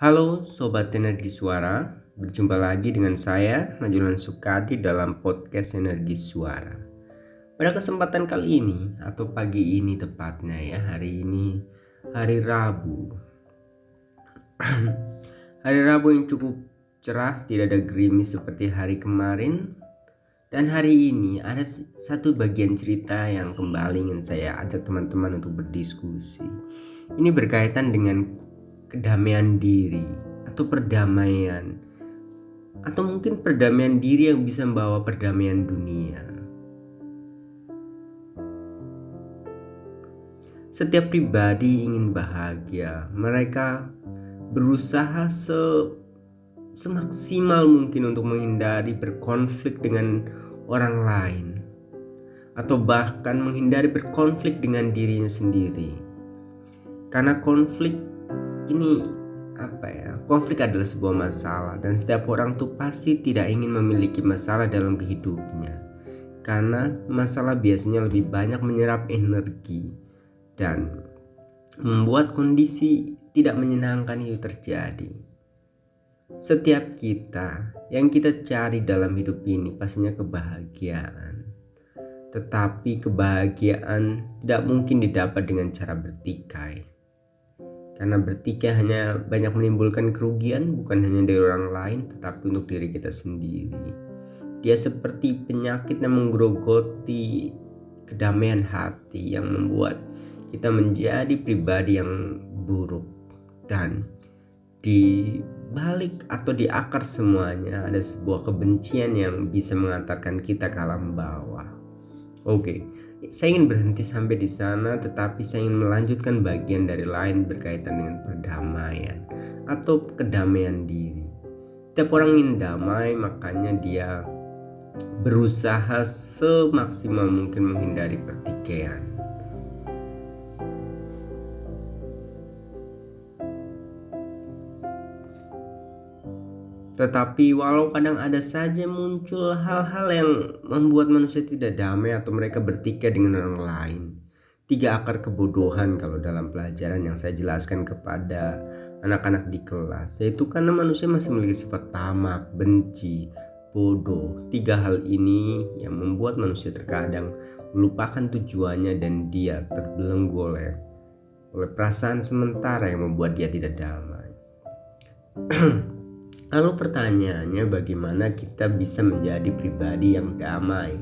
Halo Sobat Energi Suara, berjumpa lagi dengan saya Majulan Sukadi dalam podcast Energi Suara. Pada kesempatan kali ini atau pagi ini tepatnya ya, hari ini hari Rabu. Hari Rabu yang cukup cerah, tidak ada gerimis seperti hari kemarin. Dan hari ini ada satu bagian cerita yang kembali ingin saya ajak teman-teman untuk berdiskusi. Ini berkaitan dengan kedamaian diri atau perdamaian, atau mungkin perdamaian diri yang bisa membawa perdamaian dunia. Setiap pribadi ingin bahagia. Mereka berusaha semaksimal mungkin untuk menghindari berkonflik dengan orang lain, atau bahkan menghindari berkonflik dengan dirinya sendiri. Karena konflik adalah sebuah masalah, dan setiap orang tuh pasti tidak ingin memiliki masalah dalam hidupnya, karena masalah biasanya lebih banyak menyerap energi dan membuat kondisi tidak menyenangkan itu terjadi. Setiap kita yang kita cari dalam hidup ini pastinya kebahagiaan, tetapi kebahagiaan tidak mungkin didapat dengan cara bertikai. Karena bertikai hanya banyak menimbulkan kerugian, bukan hanya dari orang lain tetapi untuk diri kita sendiri. Dia seperti penyakit yang menggerogoti kedamaian hati, yang membuat kita menjadi pribadi yang buruk. Dan di balik atau di akar semuanya ada sebuah kebencian yang bisa mengantarkan kita ke alam bawah. Oke, saya ingin berhenti sampai di sana, tetapi saya ingin melanjutkan bagian dari lain berkaitan dengan perdamaian atau kedamaian diri. Setiap orang ingin damai, makanya dia berusaha semaksimal mungkin menghindari pertikaian. Tetapi walau kadang ada saja muncul hal-hal yang membuat manusia tidak damai atau mereka bertikai dengan orang lain. 3 akar kebodohan kalau dalam pelajaran yang saya jelaskan kepada anak-anak di kelas, yaitu karena manusia masih memiliki sifat tamak, benci, bodoh. 3 hal ini yang membuat manusia terkadang melupakan tujuannya dan dia terbelenggu oleh perasaan sementara yang membuat dia tidak damai. Lalu pertanyaannya, bagaimana kita bisa menjadi pribadi yang damai?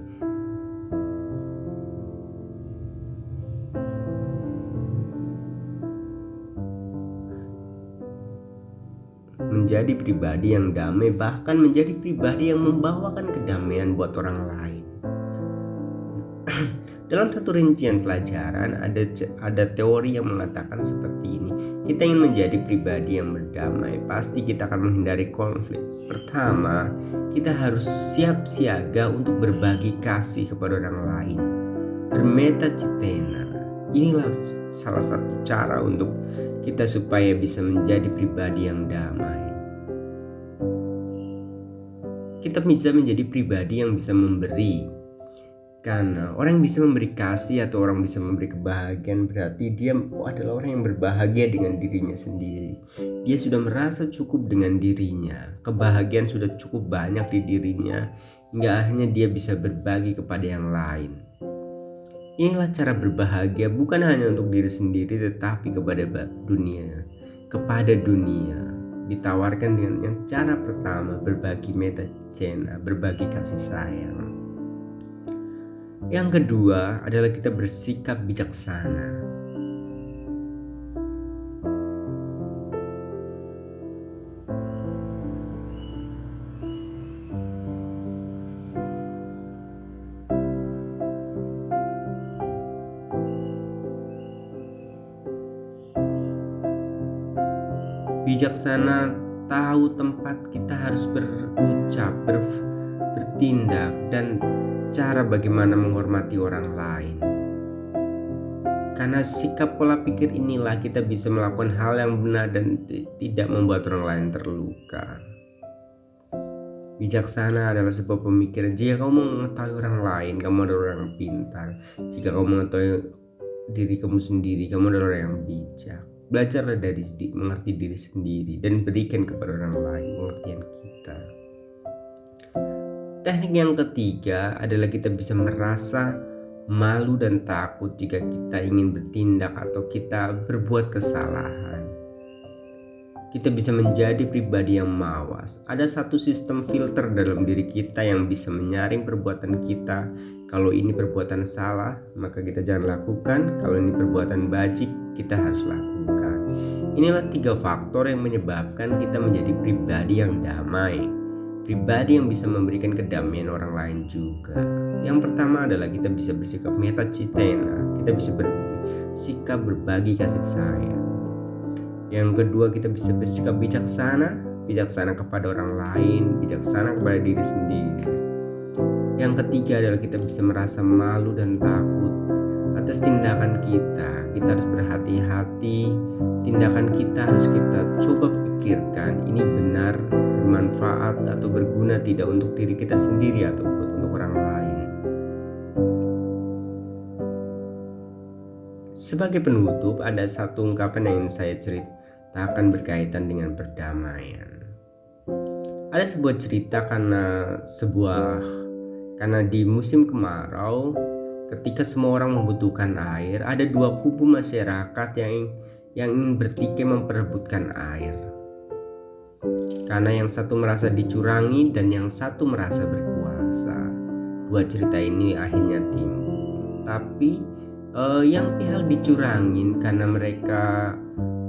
Menjadi pribadi yang damai, bahkan menjadi pribadi yang membawakan kedamaian buat orang lain. Dalam satu rincian pelajaran ada teori yang mengatakan seperti ini. Kita ingin menjadi pribadi yang berdamai, pasti kita akan menghindari konflik. Pertama, kita harus siap siaga untuk berbagi kasih kepada orang lain. Bermeta citena. Inilah salah satu cara untuk kita supaya bisa menjadi pribadi yang damai. Kita bisa menjadi pribadi yang bisa memberi. Karena orang yang bisa memberi kasih atau orang bisa memberi kebahagiaan, berarti dia adalah orang yang berbahagia dengan dirinya sendiri. Dia sudah merasa cukup dengan dirinya, kebahagiaan sudah cukup banyak di dirinya, hingga akhirnya dia bisa berbagi kepada yang lain. Inilah cara berbahagia, bukan hanya untuk diri sendiri tetapi kepada dunia. Ditawarkan dengan yang cara pertama, berbagi meta cena, berbagi kasih sayang. Yang kedua adalah kita bersikap bijaksana. Bijaksana tahu tempat kita harus berucap, bertindak, dan cara bagaimana menghormati orang lain. Karena sikap pola pikir inilah kita bisa melakukan hal yang benar dan tidak membuat orang lain terluka. Bijaksana adalah sebuah pemikiran. Jika kamu mengetahui orang lain, kamu adalah orang yang pintar. Jika kamu mengetahui diri kamu sendiri, kamu adalah orang yang bijak. Belajarlah dari mengerti diri sendiri dan berikan kepada orang lain pengertian kita. Teknik yang ketiga adalah kita bisa merasa malu dan takut jika kita ingin bertindak atau kita berbuat kesalahan. Kita bisa menjadi pribadi yang mawas. Ada satu sistem filter dalam diri kita yang bisa menyaring perbuatan kita. Kalau ini perbuatan salah, maka kita jangan lakukan. Kalau ini perbuatan bajik, kita harus lakukan. Inilah 3 faktor yang menyebabkan kita menjadi pribadi yang damai, pribadi yang bisa memberikan kedamaian orang lain juga. Yang pertama adalah kita bisa bersikap metacitena, kita bisa bersikap berbagi kasih sayang. Yang kedua, kita bisa bersikap bijaksana kepada orang lain, bijaksana kepada diri sendiri. Yang ketiga adalah kita bisa merasa malu dan takut atas tindakan kita. Kita harus berhati-hati, tindakan kita harus kita coba pikirkan, ini benar, bermanfaat atau berguna tidak untuk diri kita sendiri atau untuk orang lain. Sebagai penutup, ada satu ungkapan yang ingin saya ceritakan berkaitan dengan perdamaian. Ada sebuah cerita karena di musim kemarau, ketika semua orang membutuhkan air, ada 2 kubu masyarakat yang ingin bertikai memperebutkan air. Karena yang satu merasa dicurangi dan yang satu merasa berkuasa. 2 cerita ini akhirnya timbul. Tapi yang pihak dicurangin karena mereka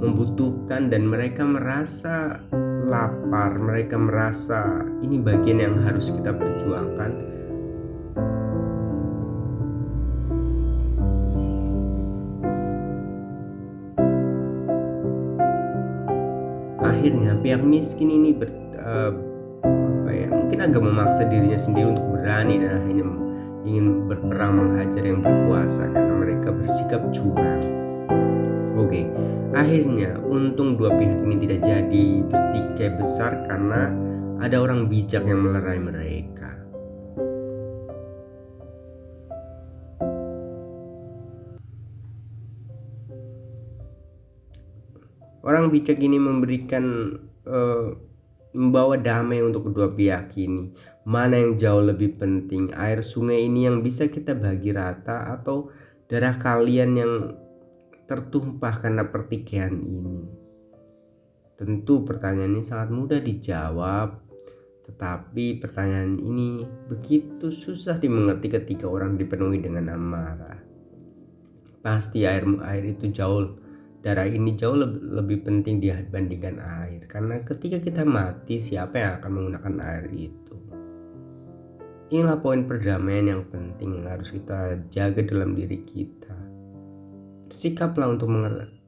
membutuhkan dan mereka merasa lapar, mereka merasa ini bagian yang harus kita perjuangkan. Akhirnya pihak miskin ini mungkin agak memaksa dirinya sendiri untuk berani dan akhirnya ingin berperang menghajar yang berkuasa karena mereka bersikap curang. Oke, akhirnya untung 2 pihak ini tidak jadi bertikai besar karena ada orang bijak yang melerai mereka. Orang bijak ini membawa damai untuk kedua pihak ini. Mana yang jauh lebih penting, air sungai ini yang bisa kita bagi rata atau darah kalian yang tertumpah karena pertikaian ini? Tentu pertanyaan ini sangat mudah dijawab, tetapi pertanyaan ini begitu susah dimengerti ketika orang dipenuhi dengan amarah. Pasti darah ini jauh lebih penting dibandingkan air, karena ketika kita mati, siapa yang akan menggunakan air itu? Inilah poin perdamaian yang penting yang harus kita jaga dalam diri kita. Bersikaplah untuk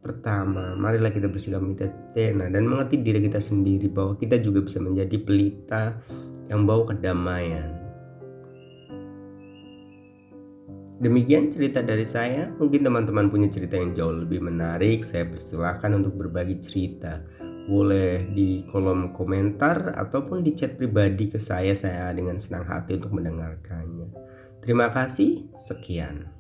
pertama, marilah kita bersikap mitacena dan mengerti diri kita sendiri bahwa kita juga bisa menjadi pelita yang bawa kedamaian. Demikian cerita dari saya. Mungkin teman-teman punya cerita yang jauh lebih menarik. Saya persilahkan untuk berbagi cerita. Boleh di kolom komentar ataupun di chat pribadi ke saya dengan senang hati untuk mendengarkannya. Terima kasih, sekian.